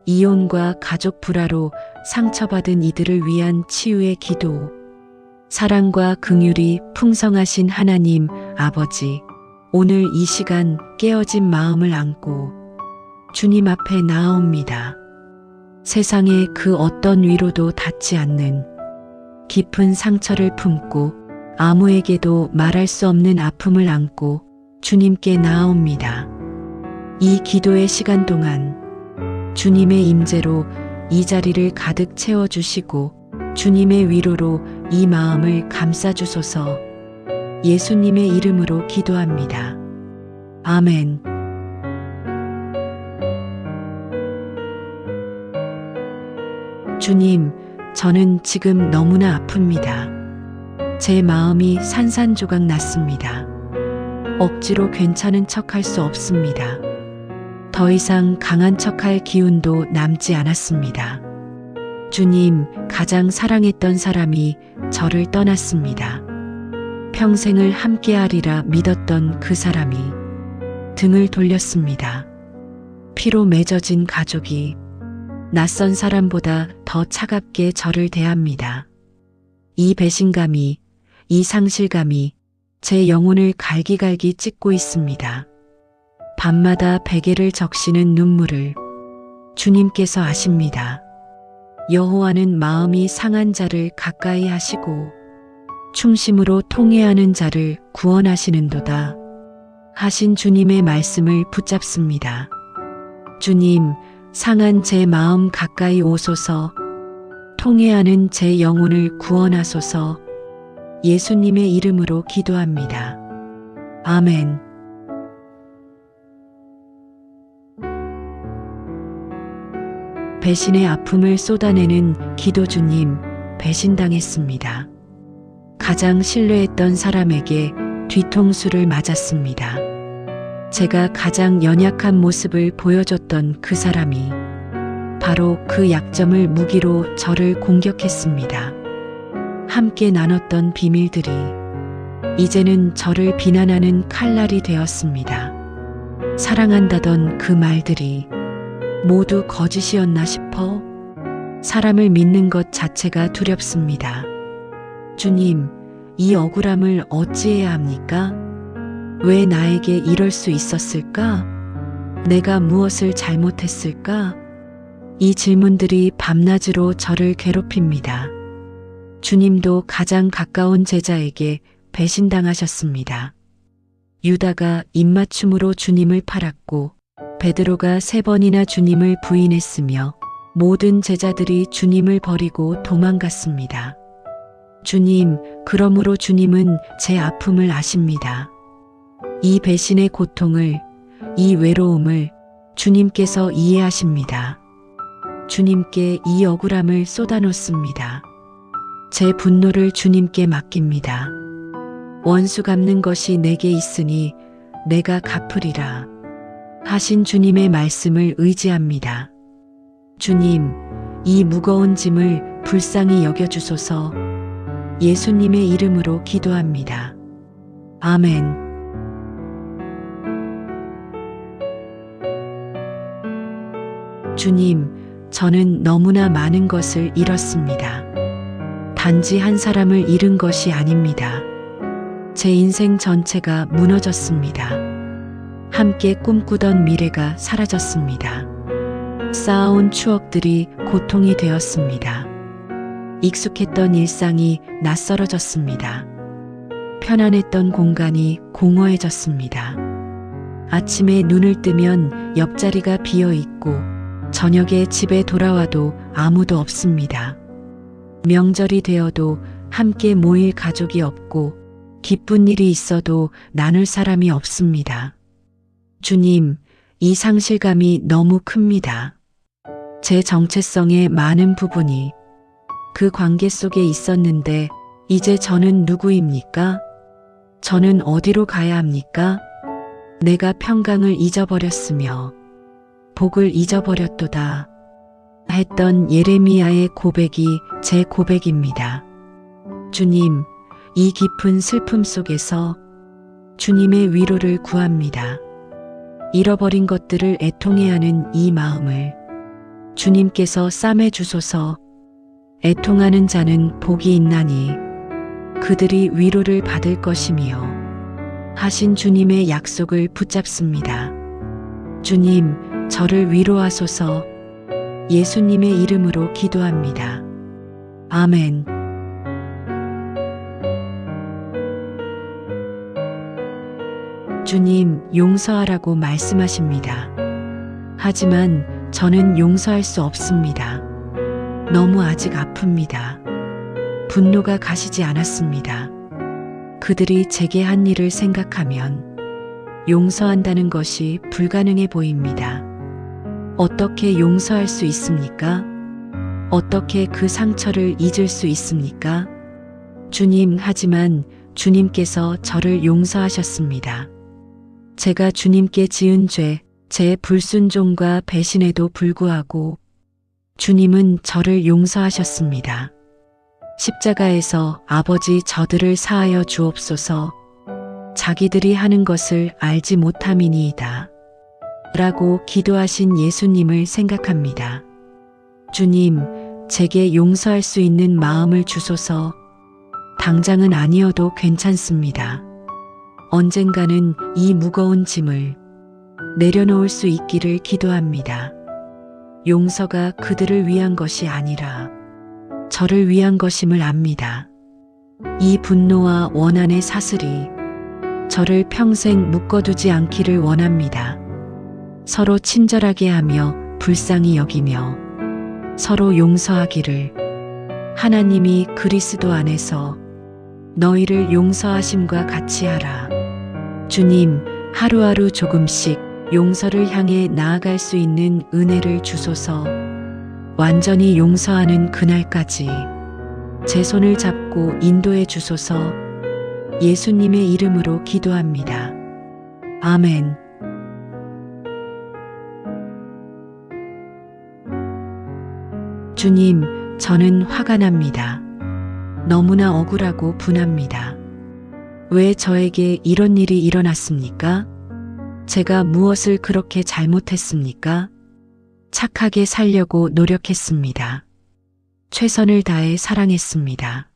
이혼과 가족 불화로 상처받은 이들을 위한 치유의 기도. 사랑과 긍휼이 풍성하신 하나님 아버지, 오늘 이 시간 깨어진 마음을 안고 주님 앞에 나아옵니다. 세상의 그 어떤 위로도 닿지 않는 깊은 상처를 품고 아무에게도 말할 수 없는 아픔을 안고 주님께 나아옵니다. 이 기도의 시간 동안 주님의 임재로 이 자리를 가득 채워주시고 주님의 위로로 이 마음을 감싸주소서. 예수님의 이름으로 기도합니다. 아멘. 주님, 저는 지금 너무나 아픕니다. 제 마음이 산산조각 났습니다. 억지로 괜찮은 척할 수 없습니다. 더 이상 강한 척할 기운도 남지 않았습니다. 주님, 가장 사랑했던 사람이 저를 떠났습니다. 평생을 함께하리라 믿었던 그 사람이 등을 돌렸습니다. 피로 맺어진 가족이 낯선 사람보다 더 차갑게 저를 대합니다. 이 배신감이, 이 상실감이 제 영혼을 갈기갈기 찢고 있습니다. 밤마다 베개를 적시는 눈물을 주님께서 아십니다. 여호와는 마음이 상한 자를 가까이 하시고 충심으로 통회하는 자를 구원하시는도다 하신 주님의 말씀을 붙잡습니다. 주님, 상한 제 마음 가까이 오소서. 통회하는 제 영혼을 구원하소서. 예수님의 이름으로 기도합니다. 아멘. 배신의 아픔을 쏟아내는 기도. 주님, 배신당했습니다. 가장 신뢰했던 사람에게 뒤통수를 맞았습니다. 제가 가장 연약한 모습을 보여줬던 그 사람이 바로 그 약점을 무기로 저를 공격했습니다. 함께 나눴던 비밀들이 이제는 저를 비난하는 칼날이 되었습니다. 사랑한다던 그 말들이 모두 거짓이었나 싶어 사람을 믿는 것 자체가 두렵습니다. 주님, 이 억울함을 어찌해야 합니까? 왜 나에게 이럴 수 있었을까? 내가 무엇을 잘못했을까? 이 질문들이 밤낮으로 저를 괴롭힙니다. 주님도 가장 가까운 제자에게 배신당하셨습니다. 유다가 입맞춤으로 주님을 팔았고 베드로가 3번이나 주님을 부인했으며 모든 제자들이 주님을 버리고 도망갔습니다. 주님, 그러므로 주님은 제 아픔을 아십니다. 이 배신의 고통을, 이 외로움을 주님께서 이해하십니다. 주님께 이 억울함을 쏟아놓습니다. 제 분노를 주님께 맡깁니다. 원수 갚는 것이 내게 있으니 내가 갚으리라 하신 주님의 말씀을 의지합니다. 주님, 이 무거운 짐을 불쌍히 여겨주소서. 예수님의 이름으로 기도합니다. 아멘. 주님, 저는 너무나 많은 것을 잃었습니다. 단지 한 사람을 잃은 것이 아닙니다. 제 인생 전체가 무너졌습니다. 함께 꿈꾸던 미래가 사라졌습니다. 쌓아온 추억들이 고통이 되었습니다. 익숙했던 일상이 낯설어졌습니다. 편안했던 공간이 공허해졌습니다. 아침에 눈을 뜨면 옆자리가 비어 있고 저녁에 집에 돌아와도 아무도 없습니다. 명절이 되어도 함께 모일 가족이 없고 기쁜 일이 있어도 나눌 사람이 없습니다. 주님, 이 상실감이 너무 큽니다. 제 정체성의 많은 부분이 그 관계 속에 있었는데 이제 저는 누구입니까? 저는 어디로 가야 합니까? 내가 평강을 잊어버렸으며 복을 잊어버렸도다 했던 예레미야의 고백이 제 고백입니다. 주님, 이 깊은 슬픔 속에서 주님의 위로를 구합니다. 잃어버린 것들을 애통해하는 이 마음을 주님께서 싸매 주소서. 애통하는 자는 복이 있나니 그들이 위로를 받을 것이며 하신 주님의 약속을 붙잡습니다. 주님, 저를 위로하소서. 예수님의 이름으로 기도합니다. 아멘. 주님, 용서하라고 말씀하십니다. 하지만 저는 용서할 수 없습니다. 너무 아직 아픕니다. 분노가 가시지 않았습니다. 그들이 제게 한 일을 생각하면 용서한다는 것이 불가능해 보입니다. 어떻게 용서할 수 있습니까? 어떻게 그 상처를 잊을 수 있습니까? 주님, 하지만 주님께서 저를 용서하셨습니다. 제가 주님께 지은 죄, 제 불순종과 배신에도 불구하고 주님은 저를 용서하셨습니다. 십자가에서 아버지 저들을 사하여 주옵소서. 자기들이 하는 것을 알지 못함이니이다. 라고 기도하신 예수님을 생각합니다. 주님, 제게 용서할 수 있는 마음을 주소서. 당장은 아니어도 괜찮습니다. 언젠가는 이 무거운 짐을 내려놓을 수 있기를 기도합니다. 용서가 그들을 위한 것이 아니라 저를 위한 것임을 압니다. 이 분노와 원한의 사슬이 저를 평생 묶어두지 않기를 원합니다. 서로 친절하게 하며 불쌍히 여기며 서로 용서하기를. 하나님이 그리스도 안에서 너희를 용서하심과 같이 하라. 주님, 하루하루 조금씩 용서를 향해 나아갈 수 있는 은혜를 주소서. 완전히 용서하는 그날까지 제 손을 잡고 인도해 주소서. 예수님의 이름으로 기도합니다. 아멘. 주님, 저는 화가 납니다. 너무나 억울하고 분합니다. 왜 저에게 이런 일이 일어났습니까? 제가 무엇을 그렇게 잘못했습니까? 착하게 살려고 노력했습니다. 최선을 다해 사랑했습니다.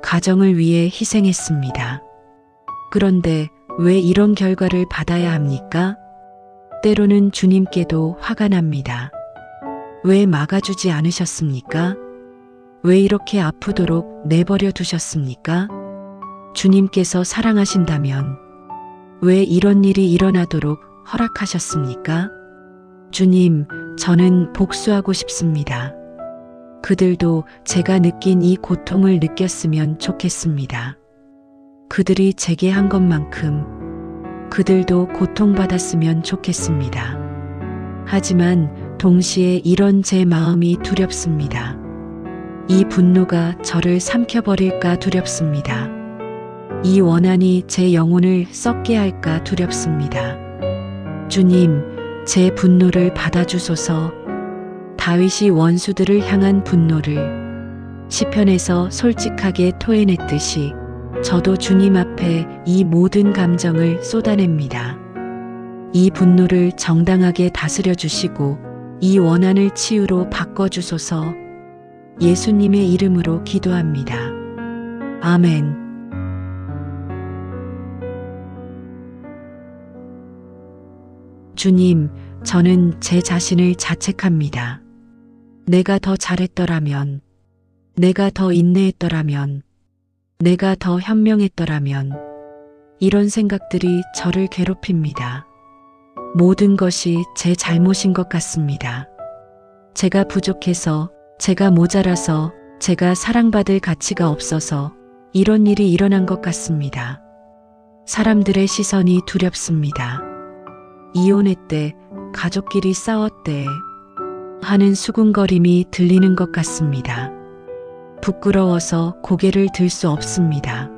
가정을 위해 희생했습니다. 그런데 왜 이런 결과를 받아야 합니까? 때로는 주님께도 화가 납니다. 왜 막아주지 않으셨습니까? 왜 이렇게 아프도록 내버려 두셨습니까? 주님께서 사랑하신다면 왜 이런 일이 일어나도록 허락하셨습니까? 주님, 저는 복수하고 싶습니다. 그들도 제가 느낀 이 고통을 느꼈으면 좋겠습니다. 그들이 제게 한 것만큼 그들도 고통받았으면 좋겠습니다. 하지만 동시에 이런 제 마음이 두렵습니다. 이 분노가 저를 삼켜버릴까 두렵습니다. 이 원한이 제 영혼을 썩게 할까 두렵습니다. 주님, 제 분노를 받아주소서. 다윗이 원수들을 향한 분노를 시편에서 솔직하게 토해냈듯이 저도 주님 앞에 이 모든 감정을 쏟아냅니다. 이 분노를 정당하게 다스려 주시고 이 원한을 치유로 바꿔주소서. 예수님의 이름으로 기도합니다. 아멘. 주님, 저는 제 자신을 자책합니다. 내가 더 잘했더라면, 내가 더 인내했더라면, 내가 더 현명했더라면, 이런 생각들이 저를 괴롭힙니다. 모든 것이 제 잘못인 것 같습니다. 제가 부족해서, 제가 모자라서, 제가 사랑받을 가치가 없어서 이런 일이 일어난 것 같습니다. 사람들의 시선이 두렵습니다. 이혼했대, 가족끼리 싸웠대 하는 수군거림이 들리는 것 같습니다. 부끄러워서 고개를 들 수 없습니다.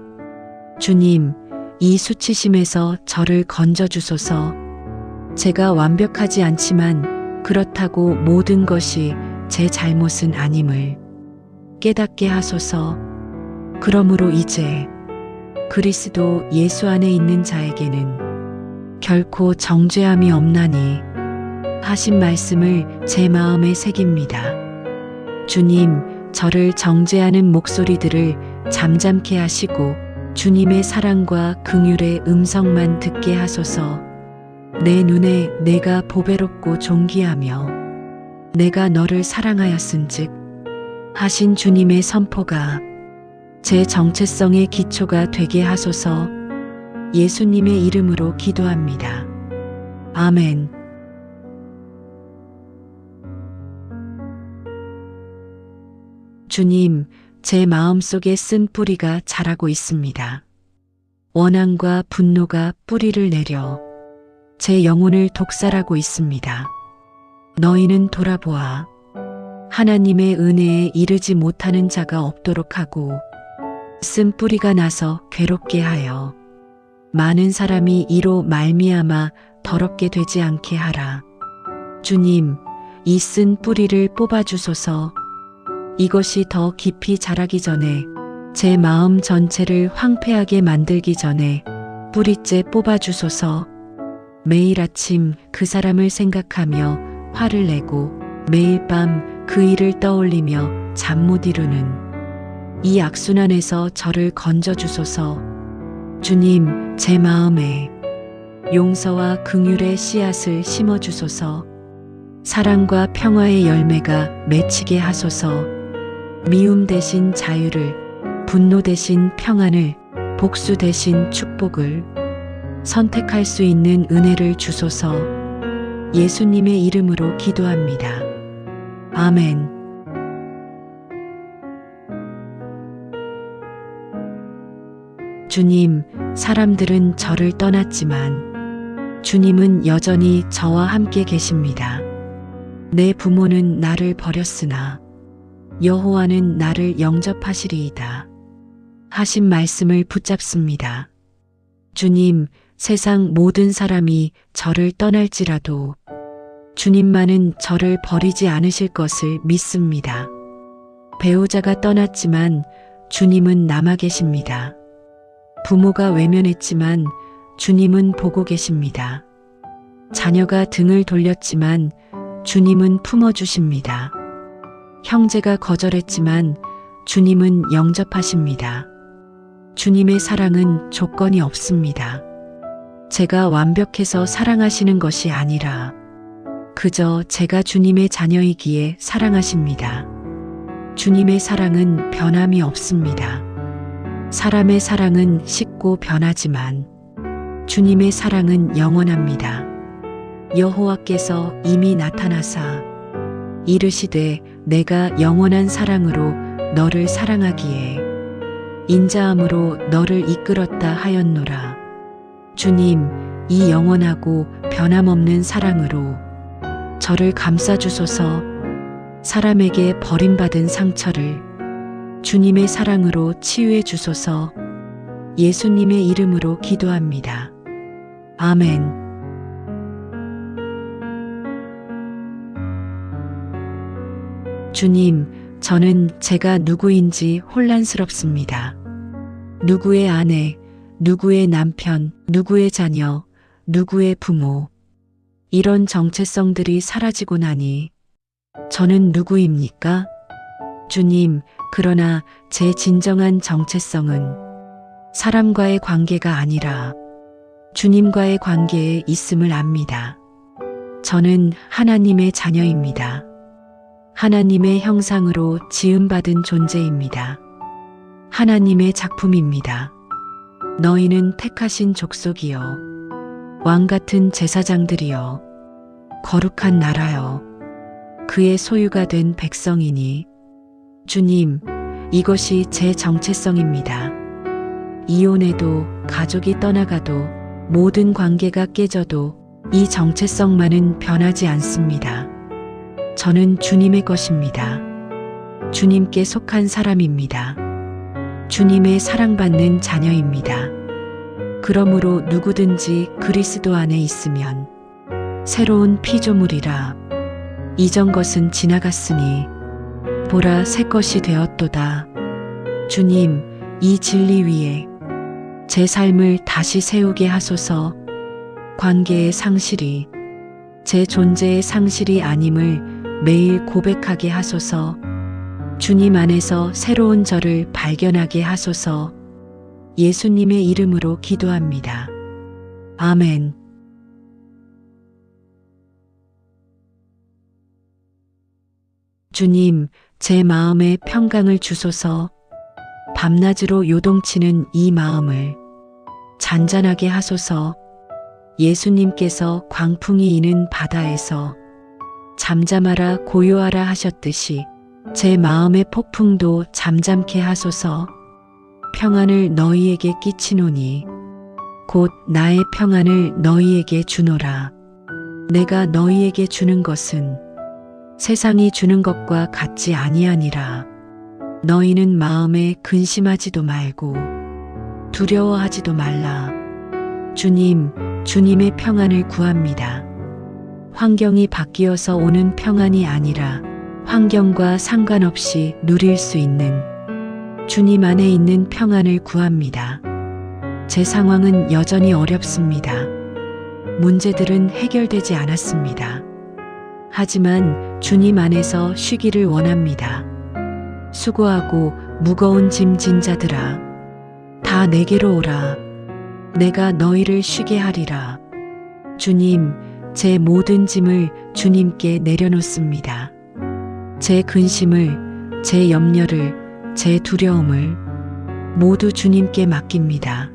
주님, 이 수치심에서 저를 건져주소서. 제가 완벽하지 않지만 그렇다고 모든 것이 제 잘못은 아님을 깨닫게 하소서. 그러므로 이제 그리스도 예수 안에 있는 자에게는 결코 정죄함이 없나니 하신 말씀을 제 마음에 새깁니다. 주님, 저를 정죄하는 목소리들을 잠잠케 하시고 주님의 사랑과 긍휼의 음성만 듣게 하소서. 내 눈에 내가 보배롭고 존귀하며 내가 너를 사랑하였은즉 하신 주님의 선포가 제 정체성의 기초가 되게 하소서. 예수님의 이름으로 기도합니다. 아멘. 주님, 제 마음속에 쓴 뿌리가 자라고 있습니다. 원한과 분노가 뿌리를 내려 제 영혼을 독살하고 있습니다. 너희는 돌아보아 하나님의 은혜에 이르지 못하는 자가 없도록 하고 쓴 뿌리가 나서 괴롭게 하여 많은 사람이 이로 말미암아 더럽게 되지 않게 하라. 주님, 이 쓴 뿌리를 뽑아주소서. 이것이 더 깊이 자라기 전에 제 마음 전체를 황폐하게 만들기 전에 뿌리째 뽑아주소서. 매일 아침 그 사람을 생각하며 화를 내고 매일 밤 그 일을 떠올리며 잠 못 이루는 이 악순환에서 저를 건져주소서. 주님, 제 마음에 용서와 긍휼의 씨앗을 심어주소서. 사랑과 평화의 열매가 맺히게 하소서. 미움 대신 자유를, 분노 대신 평안을, 복수 대신 축복을 선택할 수 있는 은혜를 주소서. 예수님의 이름으로 기도합니다. 아멘. 주님, 사람들은 저를 떠났지만 주님은 여전히 저와 함께 계십니다. 내 부모는 나를 버렸으나 여호와는 나를 영접하시리이다. 하신 말씀을 붙잡습니다. 주님, 세상 모든 사람이 저를 떠날지라도 주님만은 저를 버리지 않으실 것을 믿습니다. 배우자가 떠났지만 주님은 남아 계십니다. 부모가 외면했지만 주님은 보고 계십니다. 자녀가 등을 돌렸지만 주님은 품어주십니다. 형제가 거절했지만 주님은 영접하십니다. 주님의 사랑은 조건이 없습니다. 제가 완벽해서 사랑하시는 것이 아니라 그저 제가 주님의 자녀이기에 사랑하십니다. 주님의 사랑은 변함이 없습니다. 사람의 사랑은 식고 변하지만 주님의 사랑은 영원합니다. 여호와께서 이미 나타나사 이르시되 내가 영원한 사랑으로 너를 사랑하기에 인자함으로 너를 이끌었다 하였노라. 주님, 이 영원하고 변함없는 사랑으로 저를 감싸주소서. 사람에게 버림받은 상처를 주님의 사랑으로 치유해 주소서. 예수님의 이름으로 기도합니다. 아멘. 주님, 저는 제가 누구인지 혼란스럽습니다. 누구의 아내, 누구의 남편, 누구의 자녀, 누구의 부모. 이런 정체성들이 사라지고 나니 저는 누구입니까? 주님, 그러나 제 진정한 정체성은 사람과의 관계가 아니라 주님과의 관계에 있음을 압니다. 저는 하나님의 자녀입니다. 하나님의 형상으로 지음받은 존재입니다. 하나님의 작품입니다. 너희는 택하신 족속이요 왕같은 제사장들이여 거룩한 나라여 그의 소유가 된 백성이니 주님, 이것이 제 정체성입니다. 이혼해도 가족이 떠나가도 모든 관계가 깨져도 이 정체성만은 변하지 않습니다. 저는 주님의 것입니다. 주님께 속한 사람입니다. 주님의 사랑받는 자녀입니다. 그러므로 누구든지 그리스도 안에 있으면 새로운 피조물이라. 이전 것은 지나갔으니 보라 새 것이 되었도다. 주님, 이 진리 위에 제 삶을 다시 세우게 하소서. 관계의 상실이 제 존재의 상실이 아님을 매일 고백하게 하소서. 주님 안에서 새로운 저를 발견하게 하소서. 예수님의 이름으로 기도합니다. 아멘. 주님, 제 마음에 평강을 주소서. 밤낮으로 요동치는 이 마음을 잔잔하게 하소서. 예수님께서 광풍이 이는 바다에서 잠잠하라 고요하라 하셨듯이 제 마음의 폭풍도 잠잠케 하소서. 평안을 너희에게 끼치노니 곧 나의 평안을 너희에게 주노라. 내가 너희에게 주는 것은 세상이 주는 것과 같지 아니하니라. 너희는 마음에 근심하지도 말고 두려워하지도 말라. 주님, 주님의 평안을 구합니다. 환경이 바뀌어서 오는 평안이 아니라 환경과 상관없이 누릴 수 있는 주님 안에 있는 평안을 구합니다. 제 상황은 여전히 어렵습니다. 문제들은 해결되지 않았습니다. 하지만 주님 안에서 쉬기를 원합니다. 수고하고 무거운 짐 진 자들아, 다 내게로 오라. 내가 너희를 쉬게 하리라. 주님, 제 모든 짐을 주님께 내려놓습니다. 제 근심을, 제 염려를, 제 두려움을 모두 주님께 맡깁니다.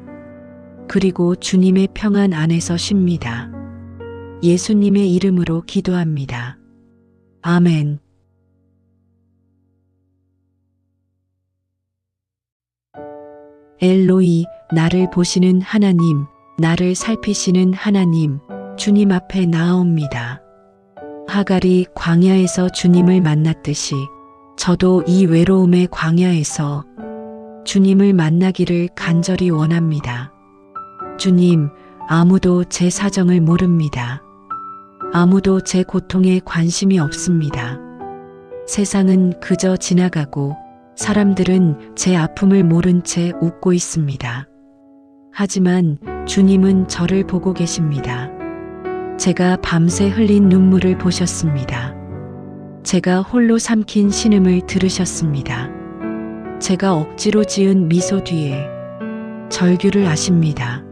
그리고 주님의 평안 안에서 쉽니다. 예수님의 이름으로 기도합니다. 아멘. 엘로이, 나를 보시는 하나님, 나를 살피시는 하나님, 주님 앞에 나아옵니다. 하갈이 광야에서 주님을 만났듯이 저도 이 외로움의 광야에서 주님을 만나기를 간절히 원합니다. 주님, 아무도 제 사정을 모릅니다. 아무도 제 고통에 관심이 없습니다. 세상은 그저 지나가고 사람들은 제 아픔을 모른 채 웃고 있습니다. 하지만 주님은 저를 보고 계십니다. 제가 밤새 흘린 눈물을 보셨습니다. 제가 홀로 삼킨 신음을 들으셨습니다. 제가 억지로 지은 미소 뒤에 절규를 아십니다.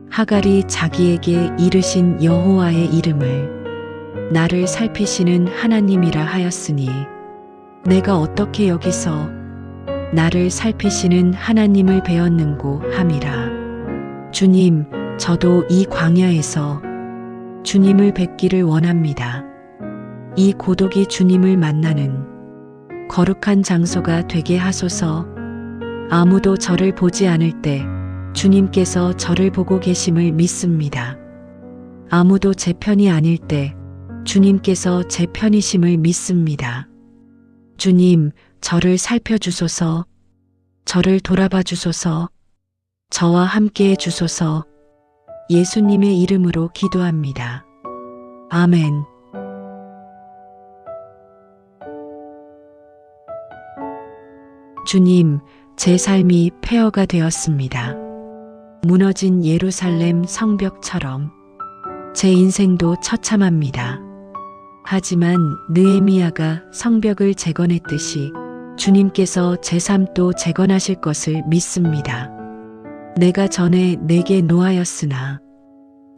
하갈이 자기에게 이르신 여호와의 이름을 나를 살피시는 하나님이라 하였으니 내가 어떻게 여기서 나를 살피시는 하나님을 배웠는고 함이라. 주님, 저도 이 광야에서 주님을 뵙기를 원합니다. 이 고독이 주님을 만나는 거룩한 장소가 되게 하소서. 아무도 저를 보지 않을 때 주님께서 저를 보고 계심을 믿습니다. 아무도 제 편이 아닐 때 주님께서 제 편이심을 믿습니다. 주님, 저를 살펴주소서. 저를 돌아봐 주소서. 저와 함께해 주소서. 예수님의 이름으로 기도합니다. 아멘. 주님, 제 삶이 폐허가 되었습니다. 무너진 예루살렘 성벽처럼 제 인생도 처참합니다. 하지만 느헤미야가 성벽을 재건했듯이 주님께서 제 삶도 재건하실 것을 믿습니다. 내가 전에 내게 노하였으나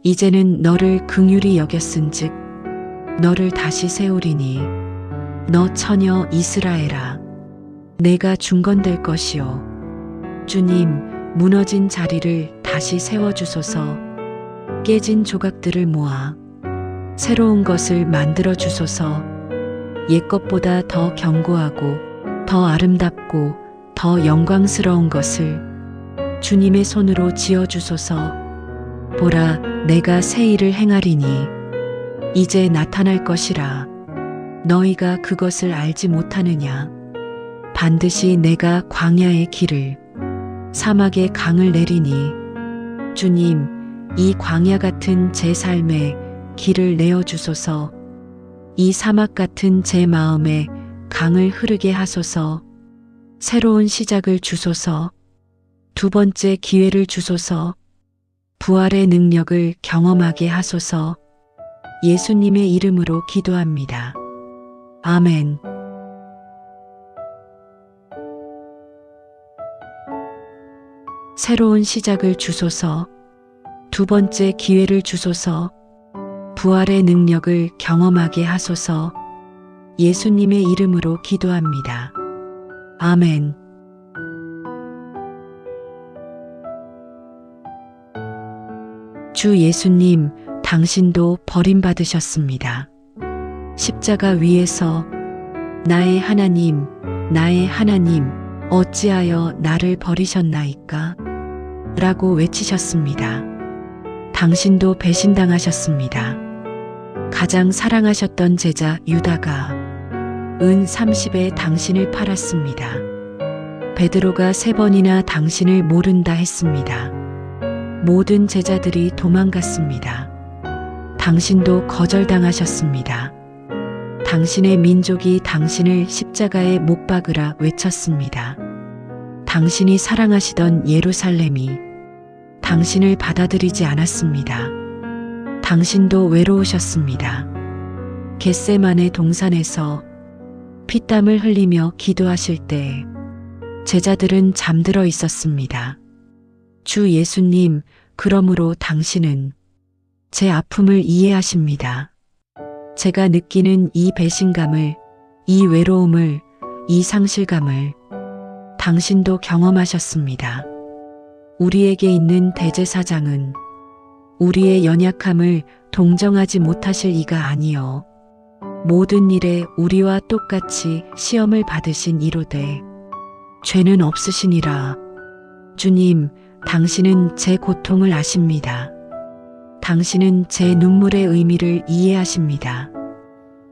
이제는 너를 긍휼히 여겼은즉 너를 다시 세우리니 너 처녀 이스라엘아, 내가 중건될 것이요. 주님, 무너진 자리를 다시 세워주소서. 깨진 조각들을 모아 새로운 것을 만들어 주소서. 옛것보다 더 견고하고 더 아름답고 더 영광스러운 것을 주님의 손으로 지어 주소서. 보라, 내가 새 일을 행하리니 이제 나타날 것이라. 너희가 그것을 알지 못하느냐? 반드시 내가 광야의 길을 사막의 강을 내리니 주님, 이 광야 같은 제 삶에 길을 내어 주소서. 이 사막 같은 제 마음에 강을 흐르게 하소서. 새로운 시작을 주소서. 두 번째 기회를 주소서. 부활의 능력을 경험하게 하소서. 예수님의 이름으로 기도합니다. 아멘. 새로운 시작을 주소서. 두 번째 기회를 주소서. 부활의 능력을 경험하게 하소서. 예수님의 이름으로 기도합니다. 아멘. 주 예수님, 당신도 버림받으셨습니다. 십자가 위에서 나의 하나님, 나의 하나님, 어찌하여 나를 버리셨나이까? 라고 외치셨습니다. 당신도 배신당하셨습니다. 가장 사랑하셨던 제자 유다가 은 30에 당신을 팔았습니다. 베드로가 3번이나 당신을 모른다 했습니다. 모든 제자들이 도망갔습니다. 당신도 거절당하셨습니다. 당신의 민족이 당신을 십자가에 못 박으라 외쳤습니다. 당신이 사랑하시던 예루살렘이 당신을 받아들이지 않았습니다. 당신도 외로우셨습니다. 겟세마네 동산에서 피땀을 흘리며 기도하실 때 제자들은 잠들어 있었습니다. 주 예수님, 그러므로 당신은 제 아픔을 이해하십니다. 제가 느끼는 이 배신감을, 이 외로움을, 이 상실감을 당신도 경험하셨습니다. 우리에게 있는 대제사장은 우리의 연약함을 동정하지 못하실 이가 아니요 모든 일에 우리와 똑같이 시험을 받으신 이로되 죄는 없으시니라. 주님, 당신은 제 고통을 아십니다. 당신은 제 눈물의 의미를 이해하십니다.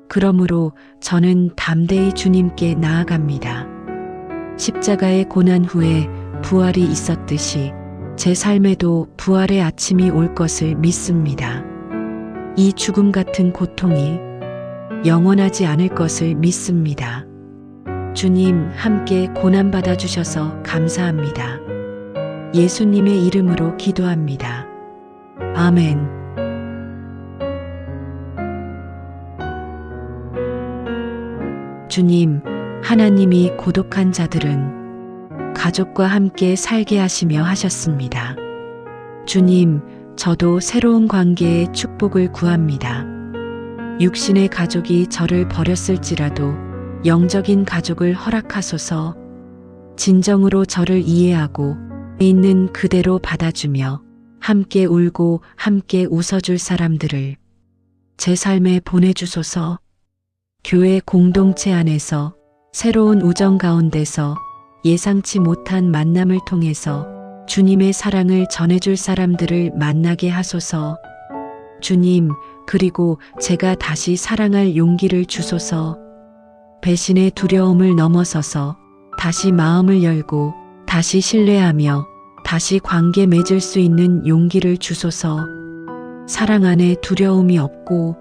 그러므로 저는 담대히 주님께 나아갑니다. 십자가의 고난 후에 부활이 있었듯이 제 삶에도 부활의 아침이 올 것을 믿습니다. 이 죽음 같은 고통이 영원하지 않을 것을 믿습니다. 주님, 함께 고난받아 주셔서 감사합니다. 예수님의 이름으로 기도합니다. 아멘. 주님, 하나님이 고독한 자들은 가족과 함께 살게 하시며 하셨습니다. 주님, 저도 새로운 관계의 축복을 구합니다. 육신의 가족이 저를 버렸을지라도 영적인 가족을 허락하소서. 진정으로 저를 이해하고 있는 그대로 받아주며 함께 울고 함께 웃어줄 사람들을 제 삶에 보내주소서. 교회 공동체 안에서 새로운 우정 가운데서 예상치 못한 만남을 통해서 주님의 사랑을 전해줄 사람들을 만나게 하소서. 주님, 그리고 제가 다시 사랑할 용기를 주소서. 배신의 두려움을 넘어서서 다시 마음을 열고 다시 신뢰하며 다시 관계 맺을 수 있는 용기를 주소서. 사랑 안에 두려움이 없고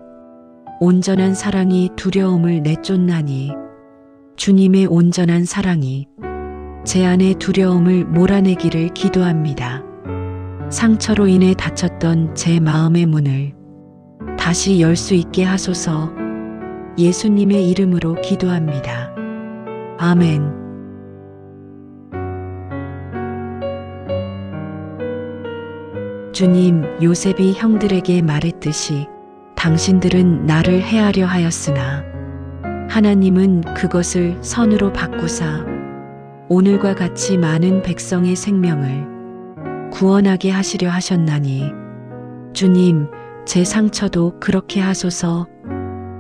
온전한 사랑이 두려움을 내쫓나니 주님의 온전한 사랑이 제 안의 두려움을 몰아내기를 기도합니다. 상처로 인해 닫혔던 제 마음의 문을 다시 열 수 있게 하소서. 예수님의 이름으로 기도합니다. 아멘. 주님, 요셉이 형들에게 말했듯이 당신들은 나를 해하려 하였으나 하나님은 그것을 선으로 바꾸사 오늘과 같이 많은 백성의 생명을 구원하게 하시려 하셨나니 주님, 제 상처도 그렇게 하소서.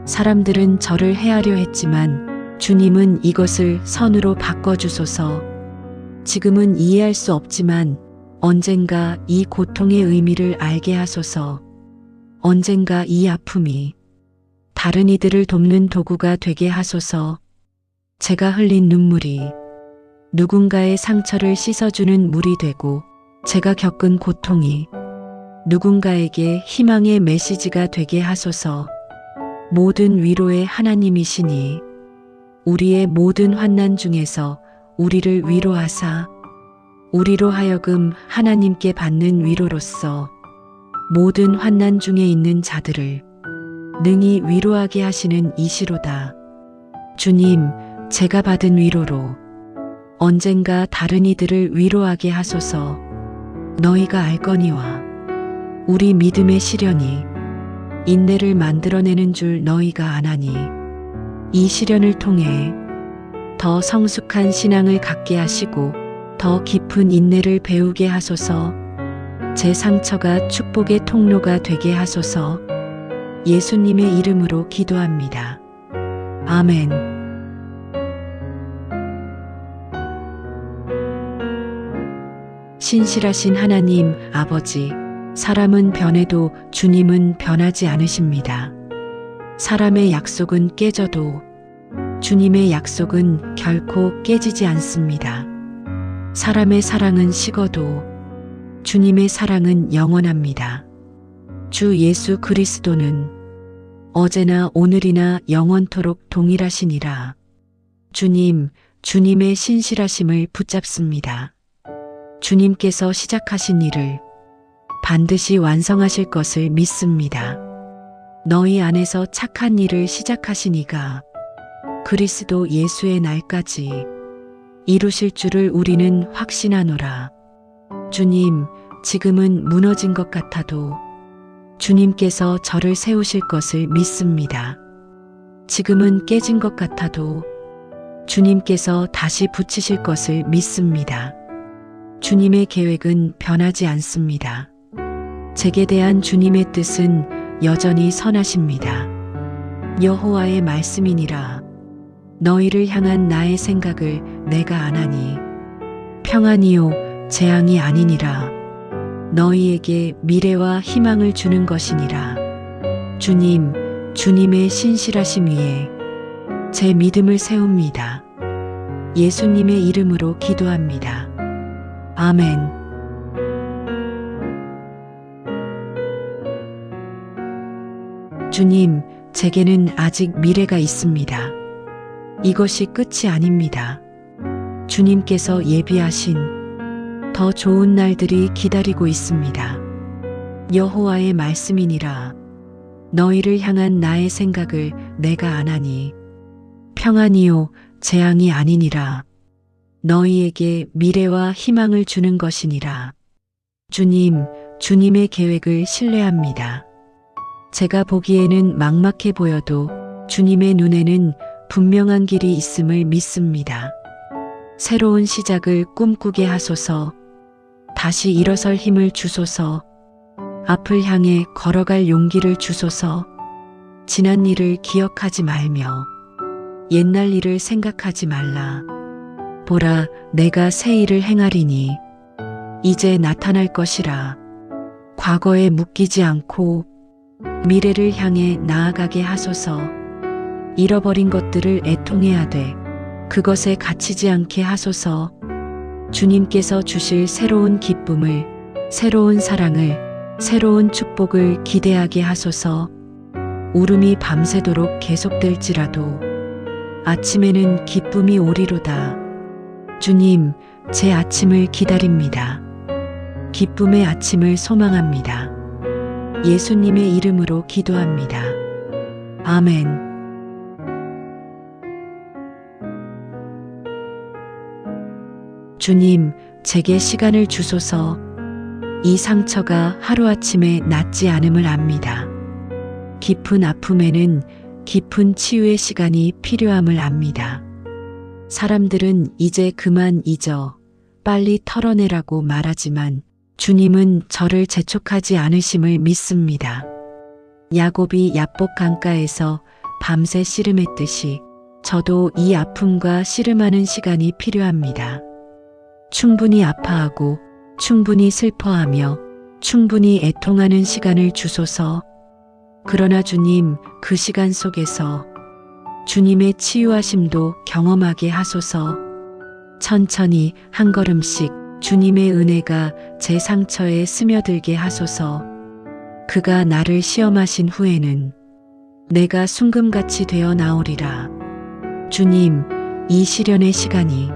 사람들은 저를 해하려 했지만 주님은 이것을 선으로 바꿔주소서. 지금은 이해할 수 없지만 언젠가 이 고통의 의미를 알게 하소서. 언젠가 이 아픔이 다른 이들을 돕는 도구가 되게 하소서. 제가 흘린 눈물이 누군가의 상처를 씻어주는 물이 되고 제가 겪은 고통이 누군가에게 희망의 메시지가 되게 하소서. 모든 위로의 하나님이시니 우리의 모든 환난 중에서 우리를 위로하사 우리로 하여금 하나님께 받는 위로로서 모든 환난 중에 있는 자들을 능히 위로하게 하시는 이시로다. 주님, 제가 받은 위로로 언젠가 다른 이들을 위로하게 하소서. 너희가 알거니와 우리 믿음의 시련이 인내를 만들어내는 줄 너희가 아나니 이 시련을 통해 더 성숙한 신앙을 갖게 하시고 더 깊은 인내를 배우게 하소서. 제 상처가 축복의 통로가 되게 하소서. 예수님의 이름으로 기도합니다. 아멘. 신실하신 하나님 아버지, 사람은 변해도 주님은 변하지 않으십니다. 사람의 약속은 깨져도 주님의 약속은 결코 깨지지 않습니다. 사람의 사랑은 식어도 주님의 사랑은 영원합니다. 주 예수 그리스도는 어제나 오늘이나 영원토록 동일하시니라. 주님, 주님의 신실하심을 붙잡습니다. 주님께서 시작하신 일을 반드시 완성하실 것을 믿습니다. 너희 안에서 착한 일을 시작하신 이가 그리스도 예수의 날까지 이루실 줄을 우리는 확신하노라. 주님, 지금은 무너진 것 같아도 주님께서 저를 세우실 것을 믿습니다. 지금은 깨진 것 같아도 주님께서 다시 붙이실 것을 믿습니다. 주님의 계획은 변하지 않습니다. 제게 대한 주님의 뜻은 여전히 선하십니다. 여호와의 말씀이니라. 너희를 향한 나의 생각을 내가 아나니 평안이요 재앙이 아니니라. 너희에게 미래와 희망을 주는 것이니라. 주님, 주님의 신실하심 위에 제 믿음을 세웁니다. 예수님의 이름으로 기도합니다. 아멘. 주님, 제게는 아직 미래가 있습니다. 이것이 끝이 아닙니다. 주님께서 예비하신 더 좋은 날들이 기다리고 있습니다. 여호와의 말씀이니라. 너희를 향한 나의 생각을 내가 아나니 평안이요 재앙이 아니니라. 너희에게 미래와 희망을 주는 것이니라. 주님, 주님의 계획을 신뢰합니다. 제가 보기에는 막막해 보여도 주님의 눈에는 분명한 길이 있음을 믿습니다. 새로운 시작을 꿈꾸게 하소서. 다시 일어설 힘을 주소서. 앞을 향해 걸어갈 용기를 주소서. 지난 일을 기억하지 말며 옛날 일을 생각하지 말라. 보라, 내가 새 일을 행하리니 이제 나타날 것이라. 과거에 묶이지 않고 미래를 향해 나아가게 하소서. 잃어버린 것들을 애통해하되 그것에 갇히지 않게 하소서. 주님께서 주실 새로운 기쁨을, 새로운 사랑을, 새로운 축복을 기대하게 하소서. 울음이 밤새도록 계속될지라도 아침에는 기쁨이 오리로다. 주님, 제 아침을 기다립니다. 기쁨의 아침을 소망합니다. 예수님의 이름으로 기도합니다. 아멘. 주님, 제게 시간을 주소서. 이 상처가 하루아침에 낫지 않음을 압니다. 깊은 아픔에는 깊은 치유의 시간이 필요함을 압니다. 사람들은 이제 그만 잊어, 빨리 털어내라고 말하지만 주님은 저를 재촉하지 않으심을 믿습니다. 야곱이 야복 강가에서 밤새 씨름했듯이 저도 이 아픔과 씨름하는 시간이 필요합니다. 충분히 아파하고 충분히 슬퍼하며 충분히 애통하는 시간을 주소서. 그러나 주님, 그 시간 속에서 주님의 치유하심도 경험하게 하소서. 천천히 한 걸음씩 주님의 은혜가 제 상처에 스며들게 하소서. 그가 나를 시험하신 후에는 내가 순금같이 되어 나오리라. 주님, 이 시련의 시간이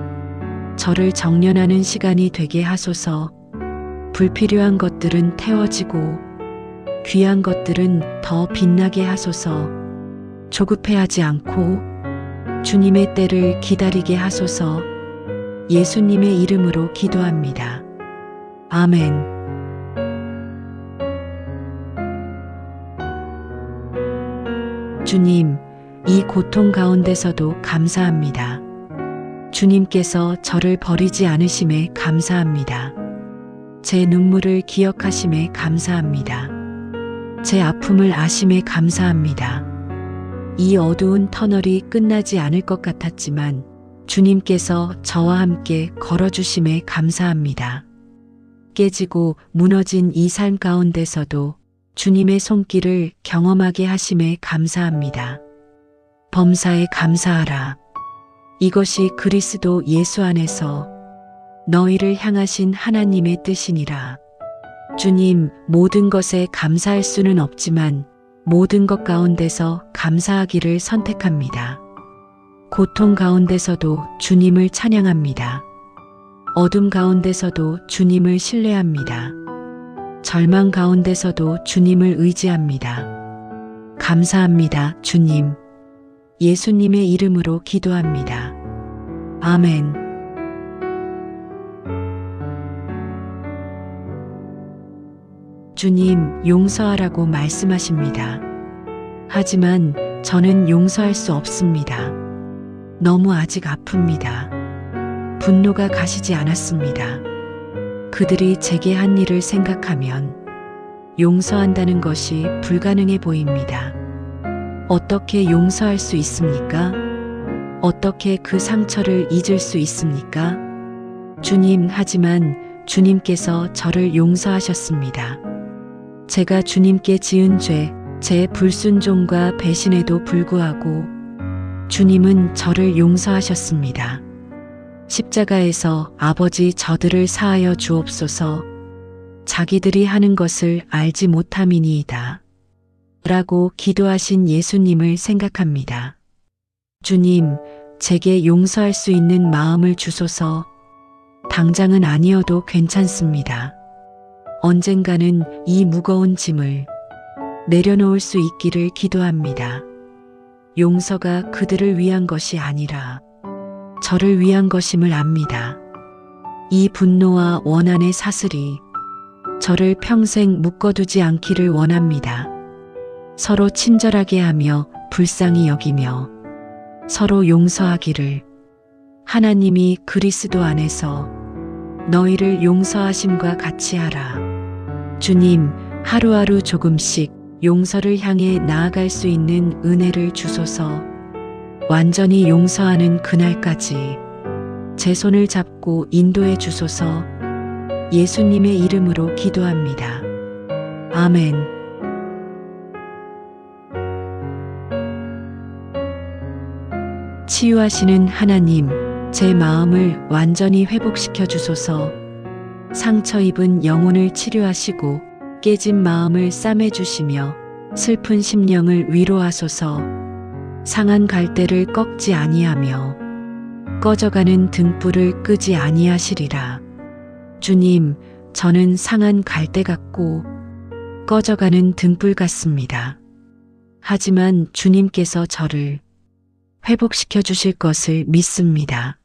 저를 정련하는 시간이 되게 하소서. 불필요한 것들은 태워지고 귀한 것들은 더 빛나게 하소서. 조급해하지 않고 주님의 때를 기다리게 하소서. 예수님의 이름으로 기도합니다. 아멘. 주님, 이 고통 가운데서도 감사합니다. 주님께서 저를 버리지 않으심에 감사합니다. 제 눈물을 기억하심에 감사합니다. 제 아픔을 아심에 감사합니다. 이 어두운 터널이 끝나지 않을 것 같았지만 주님께서 저와 함께 걸어주심에 감사합니다. 깨지고 무너진 이 삶 가운데서도 주님의 손길을 경험하게 하심에 감사합니다. 범사에 감사하라. 이것이 그리스도 예수 안에서 너희를 향하신 하나님의 뜻이니라. 주님, 모든 것에 감사할 수는 없지만 모든 것 가운데서 감사하기를 선택합니다. 고통 가운데서도 주님을 찬양합니다. 어둠 가운데서도 주님을 신뢰합니다. 절망 가운데서도 주님을 의지합니다. 감사합니다, 주님. 예수님의 이름으로 기도합니다. 아멘. 주님, 용서하라고 말씀하십니다. 하지만 저는 용서할 수 없습니다. 너무 아직 아픕니다. 분노가 가시지 않았습니다. 그들이 제게 한 일을 생각하면 용서한다는 것이 불가능해 보입니다. 어떻게 용서할 수 있습니까? 어떻게 그 상처를 잊을 수 있습니까? 주님, 하지만 주님께서 저를 용서하셨습니다. 제가 주님께 지은 죄, 제 불순종과 배신에도 불구하고 주님은 저를 용서하셨습니다. 십자가에서 아버지 저들을 사하여 주옵소서. 자기들이 하는 것을 알지 못함이니이다. 라고 기도하신 예수님을 생각합니다. 주님, 제게 용서할 수 있는 마음을 주소서. 당장은 아니어도 괜찮습니다. 언젠가는 이 무거운 짐을 내려놓을 수 있기를 기도합니다. 용서가 그들을 위한 것이 아니라 저를 위한 것임을 압니다. 이 분노와 원한의 사슬이 저를 평생 묶어두지 않기를 원합니다. 서로 친절하게 하며 불쌍히 여기며 서로 용서하기를. 하나님이 그리스도 안에서 너희를 용서하심과 같이 하라. 주님, 하루하루 조금씩 용서를 향해 나아갈 수 있는 은혜를 주소서. 완전히 용서하는 그날까지 제 손을 잡고 인도해 주소서. 예수님의 이름으로 기도합니다. 아멘. 치유하시는 하나님, 제 마음을 완전히 회복시켜 주소서. 상처 입은 영혼을 치료하시고 깨진 마음을 싸매주시며 슬픈 심령을 위로하소서. 상한 갈대를 꺾지 아니하며 꺼져가는 등불을 끄지 아니하시리라. 주님, 저는 상한 갈대 같고 꺼져가는 등불 같습니다. 하지만 주님께서 저를 회복시켜 주실 것을 믿습니다.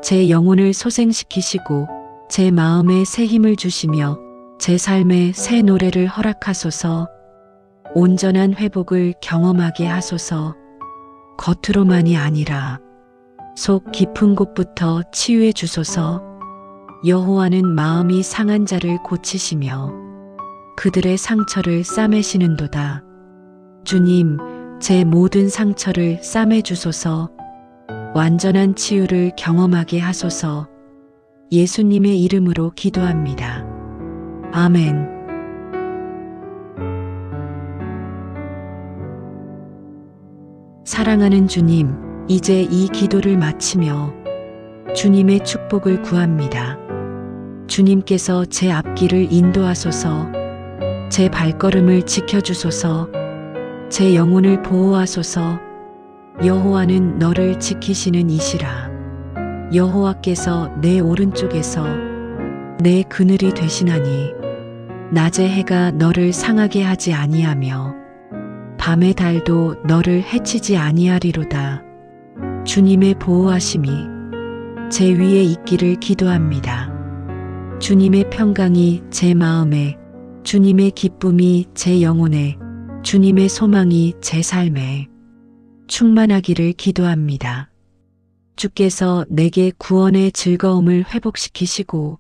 제 영혼을 소생시키시고 제 마음에 새 힘을 주시며 제 삶에 새 노래를 허락하소서. 온전한 회복을 경험하게 하소서. 겉으로만이 아니라 속 깊은 곳부터 치유해 주소서. 여호와는 마음이 상한 자를 고치시며 그들의 상처를 싸매시는도다. 주님, 제 모든 상처를 싸매 주소서. 완전한 치유를 경험하게 하소서. 예수님의 이름으로 기도합니다. 아멘. 사랑하는 주님, 이제 이 기도를 마치며 주님의 축복을 구합니다. 주님께서 제 앞길을 인도하소서. 제 발걸음을 지켜주소서. 제 영혼을 보호하소서. 여호와는 너를 지키시는 이시라. 여호와께서 내 오른쪽에서 내 그늘이 되시나니 낮의 해가 너를 상하게 하지 아니하며 밤의 달도 너를 해치지 아니하리로다. 주님의 보호하심이 제 위에 있기를 기도합니다. 주님의 평강이 제 마음에, 주님의 기쁨이 제 영혼에, 주님의 소망이 제 삶에 충만하기를 기도합니다. 주께서 내게 구원의 즐거움을 회복시키시고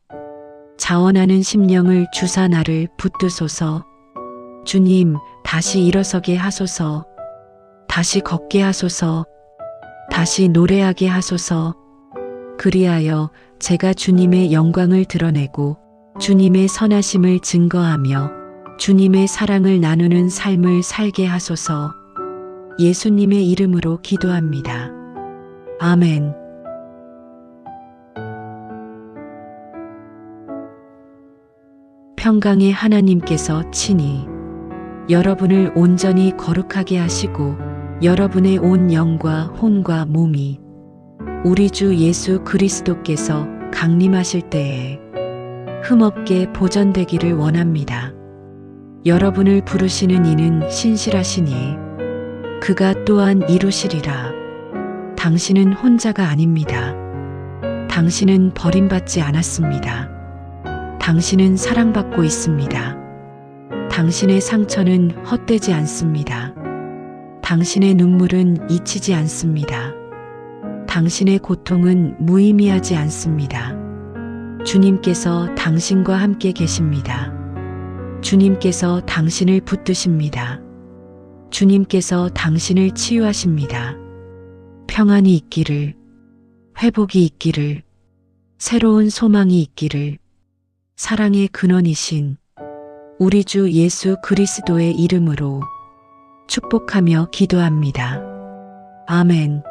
자원하는 심령을 주사 나를 붙드소서. 주님, 다시 일어서게 하소서. 다시 걷게 하소서. 다시 노래하게 하소서. 그리하여 제가 주님의 영광을 드러내고 주님의 선하심을 증거하며 주님의 사랑을 나누는 삶을 살게 하소서. 예수님의 이름으로 기도합니다. 아멘. 평강의 하나님께서 친히 여러분을 온전히 거룩하게 하시고 여러분의 온 영과 혼과 몸이 우리 주 예수 그리스도께서 강림하실 때에 흠없게 보전되기를 원합니다. 여러분을 부르시는 이는 신실하시니 그가 또한 이루시리라. 당신은 혼자가 아닙니다. 당신은 버림받지 않았습니다. 당신은 사랑받고 있습니다. 당신의 상처는 헛되지 않습니다. 당신의 눈물은 잊히지 않습니다. 당신의 고통은 무의미하지 않습니다. 주님께서 당신과 함께 계십니다. 주님께서 당신을 붙드십니다. 주님께서 당신을 치유하십니다. 평안이 있기를, 회복이 있기를, 새로운 소망이 있기를, 사랑의 근원이신 우리 주 예수 그리스도의 이름으로 축복하며 기도합니다. 아멘.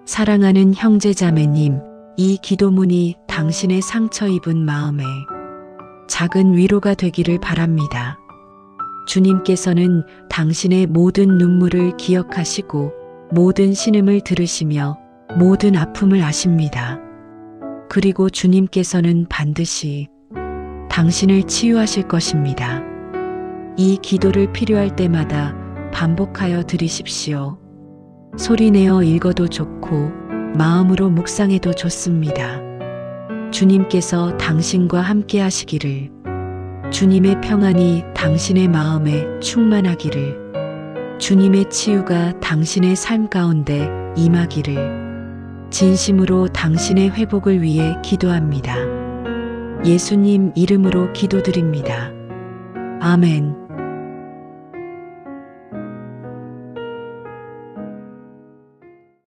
사랑하는 형제자매님, 이 기도문이 당신의 상처 입은 마음에 작은 위로가 되기를 바랍니다. 주님께서는 당신의 모든 눈물을 기억하시고 모든 신음을 들으시며 모든 아픔을 아십니다. 그리고 주님께서는 반드시 당신을 치유하실 것입니다. 이 기도를 필요할 때마다 반복하여 드리십시오. 소리내어 읽어도 좋고 마음으로 묵상해도 좋습니다. 주님께서 당신과 함께 하시기를, 주님의 평안이 당신의 마음에 충만하기를, 주님의 치유가 당신의 삶 가운데 임하기를 진심으로 당신의 회복을 위해 기도합니다. 예수님 이름으로 기도드립니다. 아멘.